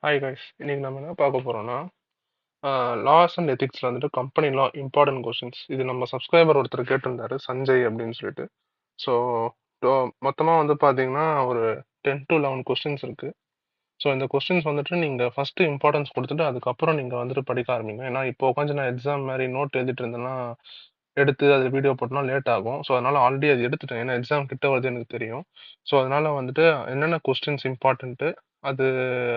Hi guys, இன்னைக்கு நம்ம என்ன பார்க்க போறோம்னா லாஸ் அண்ட் எத்திக்ஸ்ல வந்துட்டு கம்பெனி லா இம்பார்ட்டன்ட் கொஸ்டின்ஸ். இது நம்ம சப்ஸ்கிரைபர் ஒருத்தர் கேட்டிருந்தாரு, சஞ்சய் அப்படின்னு சொல்லிட்டு. ஸோ மொத்தமாக வந்து பார்த்தீங்கன்னா ஒரு 10 to 11 கொஸ்டின்ஸ் இருக்கு. ஸோ இந்த கொஸ்டின்ஸ் வந்துட்டு நீங்கள் ஃபர்ஸ்ட் இம்பார்ட்டன்ஸ் கொடுத்துட்டு அதுக்கப்புறம் நீங்கள் வந்துட்டு படிக்க ஆரம்பிங்க. ஏன்னா இப்போ உட்காந்து நான் எக்ஸாம் மாதிரி நோட் எழுதிட்டு இருந்தேன்னா எடுத்து அது வீடியோ போட்டோம்னா லேட் ஆகும். ஸோ அதனால ஆல்ரெடி அது எடுத்துட்டேன், ஏன்னா எக்ஸாம் கிட்ட வருது எனக்கு தெரியும். ஸோ அதனால வந்துட்டு என்னென்ன கொஸ்டின்ஸ் இம்பார்ட்டன்ட்டு, அது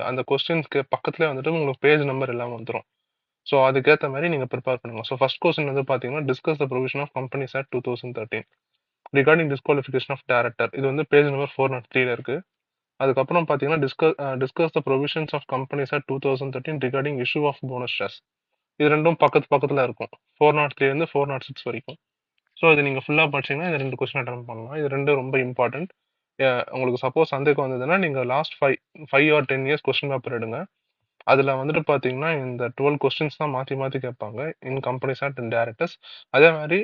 அந்த கொஸ்டின்ஸ்க்கு பக்கத்துலேயே வந்துட்டு உங்களுக்கு பேஜ் நம்பர் எல்லாம் வந்துடும். ஸோ அதுக்கேற்ற மாதிரி நீங்கள் ப்ரிப்பேர் பண்ணுங்க. ஸோ ஃபர்ஸ்ட் கொஸ்டின் வந்து பார்த்தீங்கன்னா, discuss the provision of companies act 2013 regarding disqualification of director. இது வந்து பேஜ் நம்பர் 403 இருக்கு. அதுக்கப்புறம் பார்த்தீங்கன்னா, discuss the provisions of companies act 2013 regarding issue of bonus shares. இது ரெண்டும் பக்கத்துல இருக்கும், 403 இருந்து 406 வரைக்கும். ஸோ இது நீங்கள் ஃபுல்லாக படிச்சீங்கன்னா இந்த 2 கொஸ்டின் அட்டன் பண்ணலாம். இது ரெண்டும் ரொம்ப இம்பார்ட்டன்ட். உங்களுக்கு சப்போஸ் சந்தேகம் வந்ததுன்னா நீங்கள் last 5 or 10 years question paper எடுங்க. அதில் வந்துட்டு பார்த்தீங்கன்னா இந்த 12 கொஸ்டின்ஸ் தான் மாற்றி மாற்றி கேட்பாங்க இன் கம்பெனிஸ் ஆக்ட் அண்ட் டேரக்டர்ஸ். அதே மாதிரி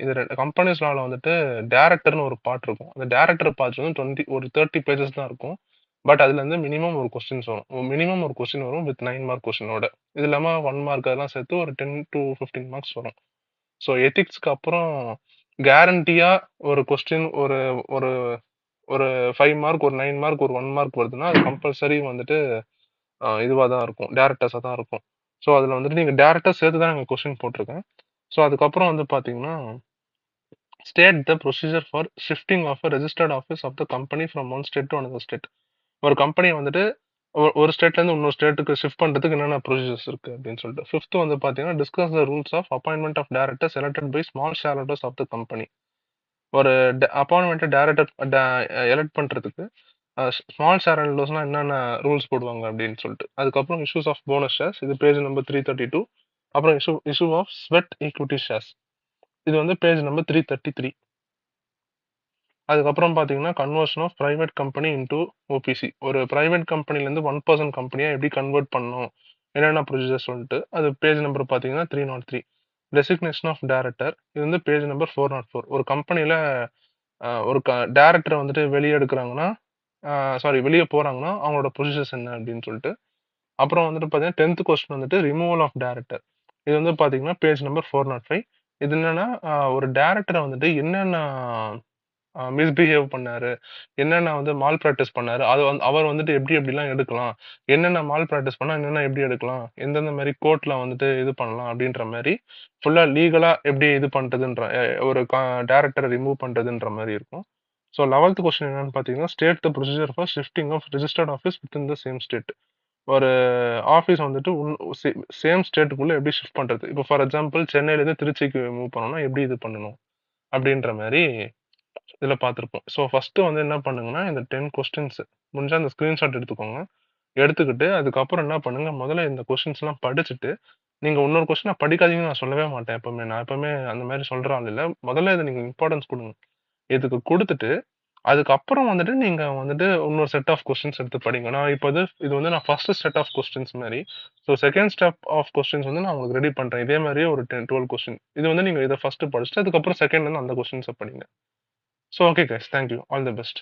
இது கம்பெனிஸ் லாவில் வந்துட்டு டேரக்டர்னு ஒரு பார்ட் இருக்கும். அந்த டேரக்டர் பார்ட் வந்து ஒரு 30 பேஜஸ் தான் இருக்கும். பட் அதுல இருந்து மினிமம் ஒரு கொஸ்டின்ஸ் வரும். மினிமம் ஒரு கொஸ்டின் வரும் வித் 9 மார்க் கொஸ்டினோட. இது இல்லாமல் 1 மார்க் அதெல்லாம் சேர்த்து ஒரு 10 to 15 மார்க்ஸ் வரும். ஸோ எத்திக்ஸ்க்கு அப்புறம் கேரண்டியா ஒரு கொஸ்டின் ஒரு ஒரு ஒரு 5 மார்க், ஒரு 9 மார்க், ஒரு 1 மார்க் வருதுன்னா அது கம்பல்சரி வந்துட்டு இதுவாக தான் இருக்கும், டேரக்டர்ஸாக தான் இருக்கும். ஸோ அதில் வந்துட்டு நீங்கள் டேரக்டர் சேர்த்து தான் நீங்கள் கொஸ்டின் போட்டிருக்கேன். ஸோ அதுக்கப்புறம் வந்து பார்த்தீங்கன்னா, state the procedure for shifting of registered office of the company from one state to another state. ஒரு கம்பெனி வந்துட்டு ஒரு ஸ்டேட்ல இருந்து இன்னொரு ஸ்டேட்டுக்கு ஷிஃப்ட் பண்றதுக்கு என்னென்ன ப்ரொசீஜர்ஸ் இருக்கு அப்படின்னு சொல்லிட்டு. ஃபிஃப்த் வந்து பாத்தீங்கன்னா, discuss the rules of appointment of directors elected by small shareholders of the company. ஒரு அப்பாயின்மெண்ட் டேரக்டர் எலெக்ட் பண்றதுக்கு ஸ்மால் ஷேர் ஹோல்டர்ஸ்னா என்னென்ன ரூல்ஸ் போடுவாங்க அப்படின்னு சொல்லிட்டு. அதுக்கப்புறம் இஷ்யூஸ் ஆஃப் போனஸ் ஷேர்ஸ், இது பேஜ் நம்பர் 332. அப்புறம் issue of sweat equity shares, இது வந்து பேஜ் நம்பர் 333. அதுக்கப்புறம் பார்த்தீங்கன்னா, conversion of private company into OPC. ஒரு பிரைவேட் கம்பெனிலேருந்து 1% கம்பெனியாக எப்படி கன்வெர்ட் பண்ணணும், என்னென்ன ப்ரொசீஜர் சொல்லிட்டு. அது பேஜ் நம்பர் பார்த்தீங்கன்னா 303. டெசிக்னேஷன் ஆஃப் டேரக்டர், இது வந்து பேஜ் நம்பர் 404. ஒரு கம்பெனியில் ஒரு டேரக்டரை வந்துட்டு வெளியே எடுக்கிறாங்கன்னா, வெளியே போகிறாங்கன்னா அவங்களோட ப்ரொசீஜர்ஸ் என்ன அப்படின்னு சொல்லிட்டு. அப்புறம் வந்துட்டு பார்த்தீங்கன்னா 10th கொஸ்டின் வந்துட்டு ரிமூவல் ஆஃப் டேரக்டர். இது வந்து பார்த்தீங்கன்னா பேஜ் நம்பர் 405. இது என்னன்னா, ஒரு டேரக்டரை வந்துட்டு என்னென்ன மிஸ்பிஹேவ் பண்ணாரு, என்னென்ன வந்து மால் ப்ராக்டிஸ் பண்ணாரு, அது அவர் வந்துட்டு எப்படி எப்படிலாம் எடுக்கலாம், என்னென்ன மால் ப்ராக்டிஸ் பண்ணா என்னென்ன எப்படி எடுக்கலாம், எந்தெந்த மாதிரி கோர்ட்ல வந்துட்டு இது பண்ணலாம் அப்படின்ற மாதிரி ஃபுல்லா லீகலா எப்படி இது பண்றதுன்ற ஒரு டேரக்டரை ரிமூவ் பண்றதுன்ற மாதிரி இருக்கும். ஸோ 11th கொஸ்டின் என்னன்னு பார்த்தீங்கன்னா, state the procedure for shifting of registered office within the same state. ஒரு ஆஃபீஸ் வந்துட்டு சேம் ஸ்டேட்டுக்குள்ள எப்படி ஷிஃப்ட் பண்றது. இப்போ ஃபார் எக்ஸாம்பிள் சென்னையிலேருந்து திருச்சிக்கு மூவ் பண்ணணும்னா எப்படி இது பண்ணணும் அப்படின்ற மாதிரி இதில் பார்த்துருப்போம். ஸோ ஃபர்ஸ்ட் வந்து என்ன பண்ணுங்கன்னா, இந்த 10 கொஸ்டின்ஸ் முடிஞ்சா அந்த ஸ்க்ரீன்ஷாட் எடுத்துக்கோங்க. எடுத்துக்கிட்டு அதுக்கப்புறம் என்ன பண்ணுங்க, முதல்ல இந்த கொஸ்டின்ஸ்லாம் படிச்சுட்டு, நீங்க இன்னொரு கொஸ்டினை படிக்காதீங்கன்னு நான் சொல்லவே மாட்டேன் எப்பவுமே. நான் எப்பவுமே அந்த மாதிரி சொல்ற ஆள் இல்ல. முதல்ல இதை நீங்க இம்பார்ட்டன்ஸ் கொடுங்க. இதுக்கு கொடுத்துட்டு அதுக்கப்புறம் வந்துட்டு நீங்க வந்துட்டு இன்னொரு செட் ஆஃப் கொஸ்டின்ஸ் எடுத்து படிங்க. நான் இப்போ இது வந்து நான் ஃபர்ஸ்ட் செட் ஆஃப் கொஸ்டின்ஸ் மாதிரி. So second step of questions வந்து நான் உங்களுக்கு ரெடி பண்றேன். இதே மாதிரியே ஒரு 12 கொஸ்டின். இது வந்து நீங்க இதை ஃபர்ஸ்ட் படிச்சுட்டு அதுக்கப்புறம் செகண்ட் வந்து அந்த கொஸ்டின்ஸை படிங்க. So, okay, guys, thank you. All the best.